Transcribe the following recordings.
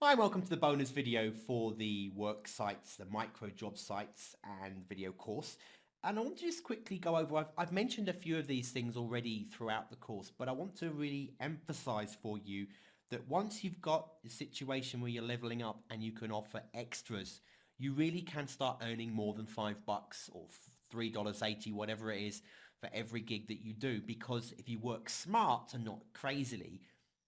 Hi, welcome to the bonus video for the work sites, the micro job sites and video course. And I want to just quickly go over, I've mentioned a few of these things already throughout the course, but I want to really emphasize for you that once you've got a situation where you're leveling up and you can offer extras, you really can start earning more than $5 or $3.80, whatever it is, for every gig that you do. Because if you work smart and not crazily,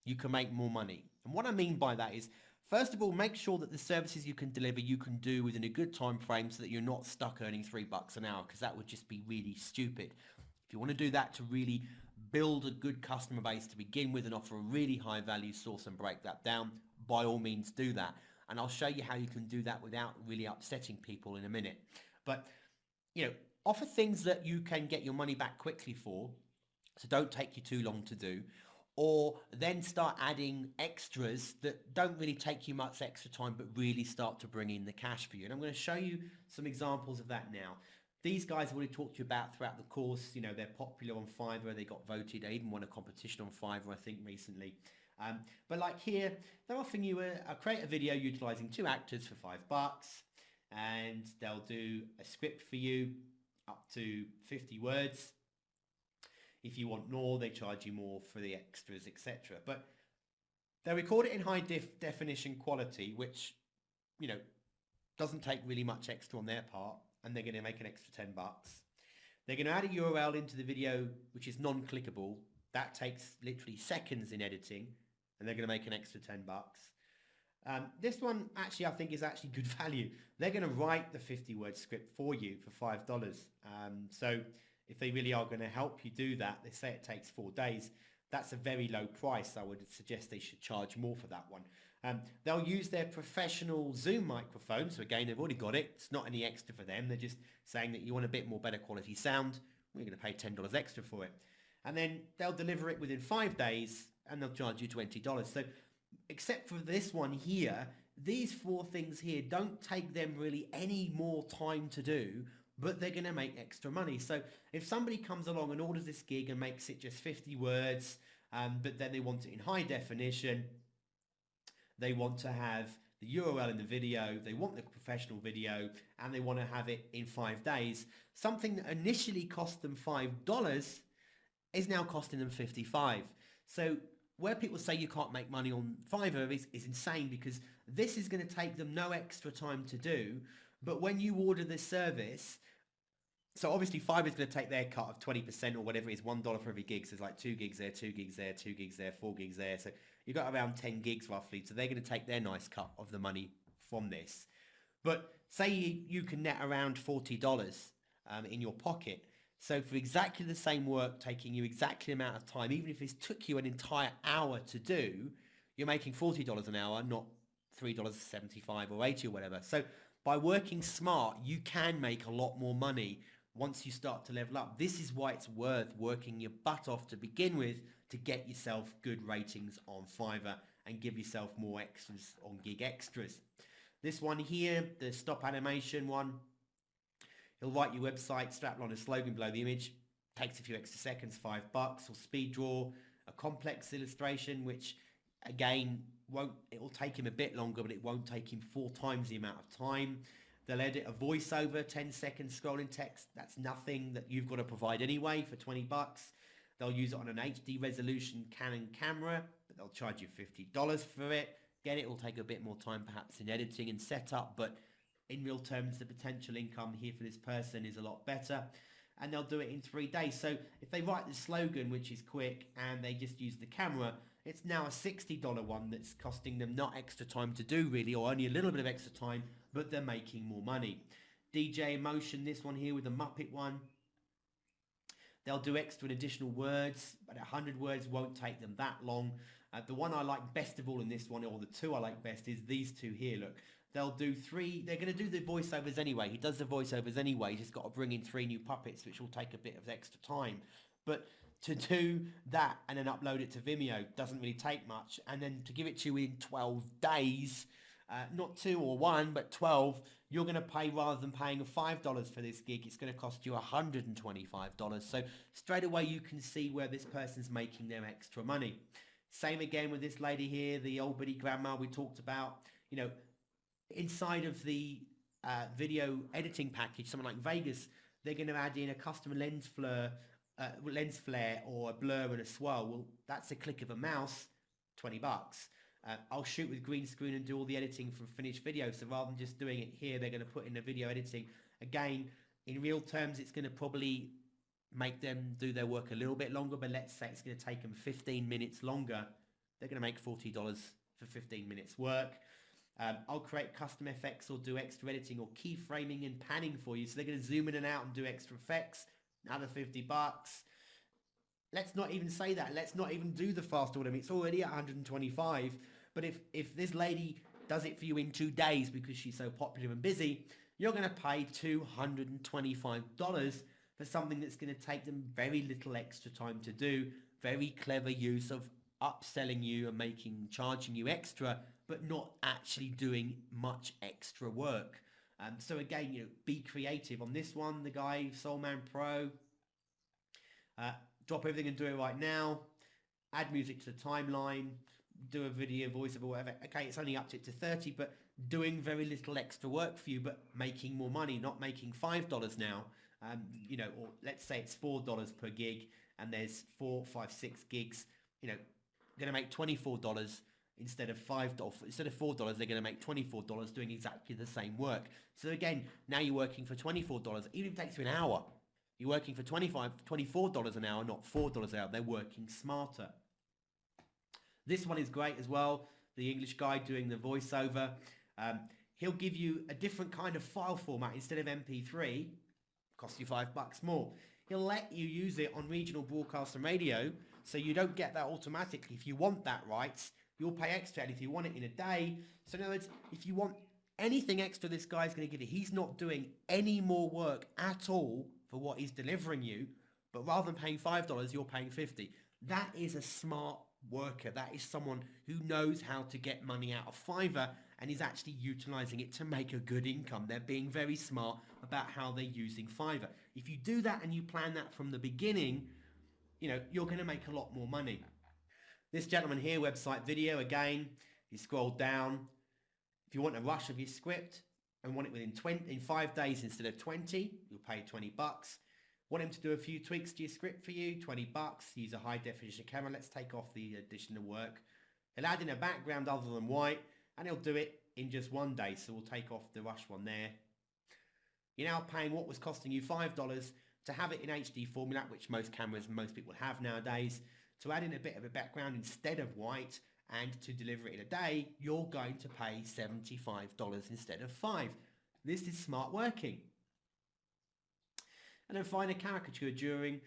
you can make more money. And what I mean by that is, first of all, make sure that the services you can deliver you can do within a good time frame so that you're not stuck earning $3 an hour, because that would just be really stupid. If you want to do that to really build a good customer base to begin with and offer a really high value source and break that down, by all means do that. And I'll show you how you can do that without really upsetting people in a minute. But, offer things that you can get your money back quickly for, so don't take you too long to do, or then start adding extras that don't really take you much extra time but really start to bring in the cash for you. And I'm going to show you some examples of that now. These guys I've already talked to you about throughout the course. They're popular on Fiverr. They got voted. They even won a competition on Fiverr, I think, recently. But like here, they're offering you create a video utilizing 2 actors for $5, and they'll do a script for you up to 50 words. If you want more, they charge you more for the extras, etc. But they record it in high definition quality, which, doesn't take really much extra on their part, and they're going to make an extra $10. They're going to add a URL into the video, which is non-clickable. That takes literally seconds in editing, and they're going to make an extra $10. This one actually I think is actually good value. They're going to write the 50-word script for you for $5. So if they really are going to help you do that, they say it takes 4 days. That's a very low price. I would suggest they should charge more for that one. They'll use their professional Zoom microphone. So again, they've already got it. It's not any extra for them. They're just saying that you want a bit more better quality sound. We're going to pay $10 extra for it. And then they'll deliver it within 5 days and they'll charge you $20. So except for this one here, these 4 things here don't take them really any more time to do, but they're going to make extra money. So if somebody comes along and orders this gig and makes it just 50 words, but then they want it in high definition, they want to have the URL in the video, they want the professional video, and they want to have it in 5 days, something that initially cost them $5 is now costing them $55. So where people say you can't make money on Fiverr is insane, because this is going to take them no extra time to do. But when you order this service, so obviously Fiverr is going to take their cut of 20% or whatever it is, $1 for every gig. So it's like 2 gigs there, 2 gigs there, 2 gigs there, 4 gigs there. So you've got around 10 gigs roughly. So they're going to take their nice cut of the money from this. But say you can net around $40 in your pocket. So for exactly the same work, taking you exactly the amount of time, even if this took you an entire hour to do, you're making $40 an hour, not $3.75 or 80 or whatever. So by working smart, you can make a lot more money once you start to level up. This is why it's worth working your butt off to begin with, to get yourself good ratings on Fiverr and give yourself more extras on Gig Extras. This one here, the stop animation one, he'll write your website, strap on a slogan below the image, takes a few extra seconds, $5, or speed draw, a complex illustration, which again, it'll take him a bit longer, but it won't take him 4 times the amount of time. They'll edit a voiceover, 10 seconds scrolling text. That's nothing that you've got to provide anyway for $20. They'll use it on an HD resolution Canon camera, but they'll charge you $50 for it. Again, it will take a bit more time perhaps in editing and setup, but in real terms, the potential income here for this person is a lot better. And they'll do it in 3 days. So if they write the slogan, which is quick, and they just use the camera, it's now a $60 one that's costing them not extra time to do really, or only a little bit of extra time, but they're making more money. DJ Emotion, this one here with the Muppet one, they'll do extra and additional words, but 100 words won't take them that long. The one I like best of all in this one, or the 2 I like best, is these 2 here. Look, they'll do 3, they're going to do the voiceovers anyway. He does the voiceovers anyway. He's just got to bring in 3 new puppets, which will take a bit of extra time. But to do that and then upload it to Vimeo doesn't really take much. And then to give it to you in 12 days, not 2 or 1, but 12, you're going to pay, rather than paying $5 for this gig, it's going to cost you $125. So straight away you can see where this person's making their extra money. Same again with this lady here, the old biddy grandma we talked about. You know, inside of the video editing package, something like Vegas, they're going to add in a custom lens flare or a blur and a swirl. Well, that's a click of a mouse, $20. I'll shoot with green screen and do all the editing from finished video. So rather than just doing it here, they're going to put in the video editing. Again, in real terms, it's going to probably make them do their work a little bit longer, but let's say it's going to take them 15 minutes longer. They're going to make $40 for 15 minutes work. I'll create custom effects or do extra editing or keyframing and panning for you. So they're going to zoom in and out and do extra effects. Another $50. Let's not even say that. Let's not even do the fast order. It's already at 125. But if this lady does it for you in 2 days because she's so popular and busy, you're going to pay $225 for something that's going to take them very little extra time to do. Very clever use of upselling you and charging you extra, but not actually doing much extra work. So again, be creative. On this one, the guy, Soulman Pro, drop everything and do it right now. Add music to the timeline, do a video, voiceover, whatever. Okay, it's only upped it to 30, but doing very little extra work for you, but making more money, not making $5 now. Or let's say it's $4 per gig, and there's 4, 5, 6 gigs. Going to make $24 instead of $5. Instead of $4, they're going to make $24 doing exactly the same work. So again, now you're working for $24. Even if it takes you an hour, you're working for $24 an hour, not $4 an hour. They're working smarter. This one is great as well. The English guy doing the voiceover. He'll give you a different kind of file format. Instead of MP3, costs you $5 more. He'll let you use it on regional broadcast and radio, so you don't get that automatically. If you want that rights, you'll pay extra. And if you want it in a day, so in other words, if you want anything extra, this guy's going to give you. He's not doing any more work at all for what he's delivering you, but rather than paying $5, you're paying $50. That is a smart worker. That is someone who knows how to get money out of Fiverr and is actually utilizing it to make a good income. They're being very smart about how they're using Fiverr. If you do that and you plan that from the beginning, you're going to make a lot more money. This gentleman here, website video, again, you scroll down. If you want a rush of your script and want it in 5 days instead of 20, you'll pay $20. Want him to do a few tweaks to your script for you, $20. Use a high definition camera. Let's take off the additional work. He'll add in a background other than white, and he'll do it in just 1 day. So we'll take off the rush one there. You're now paying what was costing you $5 to have it in HD format, which most people have nowadays. To add in a bit of a background instead of white and to deliver it in a day, you're going to pay $75 instead of $5. This is smart working. And then find a caricature during.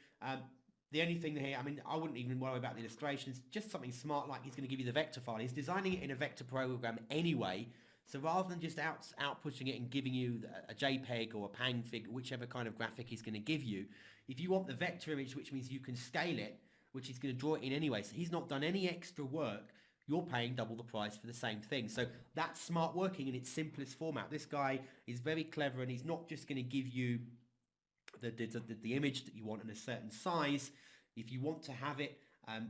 The only thing here, I wouldn't even worry about the illustrations, just something smart like he's going to give you the vector file. He's designing it in a vector program anyway, so rather than just outputting it and giving you a JPEG or a PangFig, whichever kind of graphic he's going to give you, if you want the vector image, which means you can scale it, which he's going to draw it in anyway, so he's not done any extra work, you're paying double the price for the same thing. So that's smart working in its simplest format. This guy is very clever, and he's not just going to give you the image that you want in a certain size. If you want to have it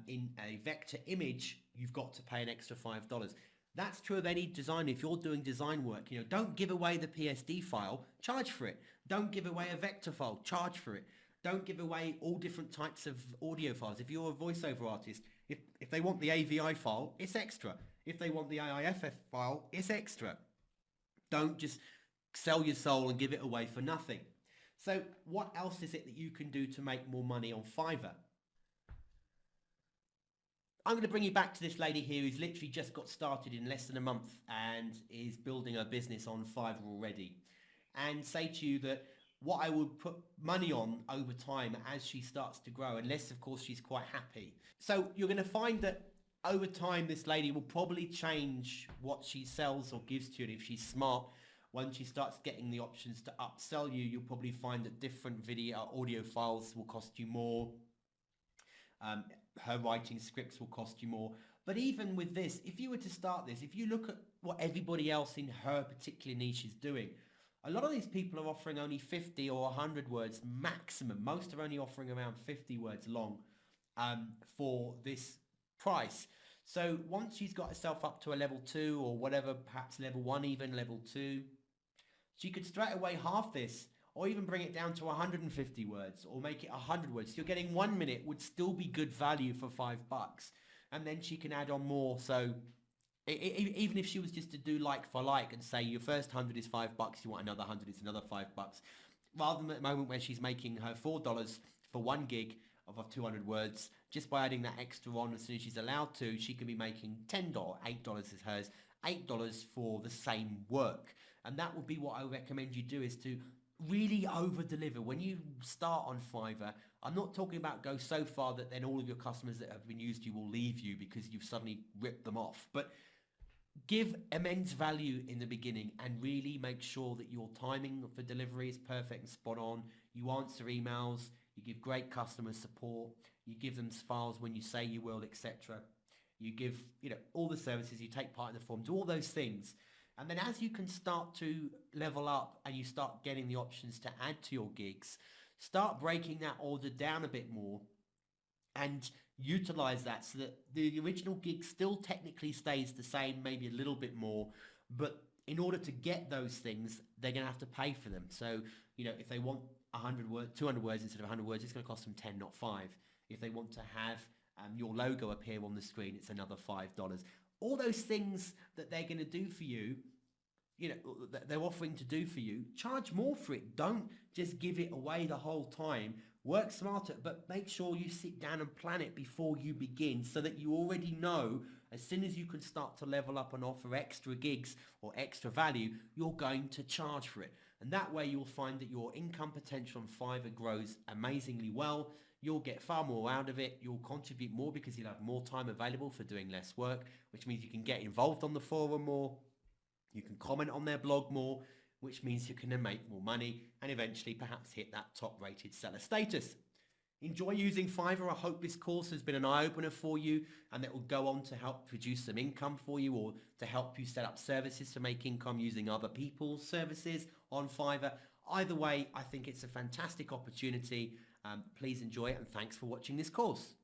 in a vector image, you've got to pay an extra $5. That's true of any design. If you're doing design work, don't give away the PSD file, charge for it. Don't give away a vector file, charge for it. Don't give away all different types of audio files. If you're a voiceover artist, if they want the AVI file, it's extra. If they want the AIFF file, it's extra. Don't just sell your soul and give it away for nothing. So what else is it that you can do to make more money on Fiverr? I'm going to bring you back to this lady here who's literally just got started in less than a month and is building her business on Fiverr already, and say to you that what I would put money on over time as she starts to grow, unless of course she's quite happy. So you're going to find that over time this lady will probably change what she sells or gives to you, and if she's smart, once she starts getting the options to upsell you, you'll probably find that different audio files will cost you more. Her writing scripts will cost you more. But even with this, if you were to start this, if you look at what everybody else in her particular niche is doing, a lot of these people are offering only 50 or 100 words maximum. Most are only offering around 50 words long for this price. So once she's got herself up to a level 2 or whatever, perhaps level 1 even, level 2, she could straight away half this or even bring it down to 150 words or make it 100 words. So you're getting 1 minute would still be good value for $5. And then she can add on more. So even if she was just to do like for like and say your first 100 is $5, you want another 100, it's another $5. Rather than at the moment where she's making her $4 for 1 gig of 200 words, just by adding that extra on as soon as she's allowed to, she can be making $10, $8 is hers, $8 for the same work. And that would be what I recommend you do, is to really over deliver. When you start on Fiverr, I'm not talking about go so far that then all of your customers that have been used you will leave you because you've suddenly ripped them off. But give immense value in the beginning and really make sure that your timing for delivery is perfect and spot on. You answer emails, you give great customer support, you give them files when you say you will, etc. You give, all the services, you take part in the forum, do all those things. And then as you can start to level up and you start getting the options to add to your gigs, start breaking that order down a bit more and utilize that so that the original gig still technically stays the same, maybe a little bit more, but in order to get those things, they're going to have to pay for them. So, if they want 100 words, 200 words instead of 100 words, it's going to cost them 10, not 5. If they want to have your logo appear on the screen, it's another $5. All those things that they're going to do for you, that they're offering to do for you, charge more for it. Don't just give it away the whole time. Work smarter, but make sure you sit down and plan it before you begin so that you already know as soon as you can start to level up and offer extra gigs or extra value, you're going to charge for it. And that way you'll find that your income potential on Fiverr grows amazingly well. You'll get far more out of it. You'll contribute more because you'll have more time available for doing less work, which means you can get involved on the forum more. You can comment on their blog more, which means you can then make more money and eventually perhaps hit that top-rated seller status. Enjoy using Fiverr. I hope this course has been an eye-opener for you and that will go on to help produce some income for you or to help you set up services to make income using other people's services on Fiverr. Either way, I think it's a fantastic opportunity. Please enjoy it and thanks for watching this course.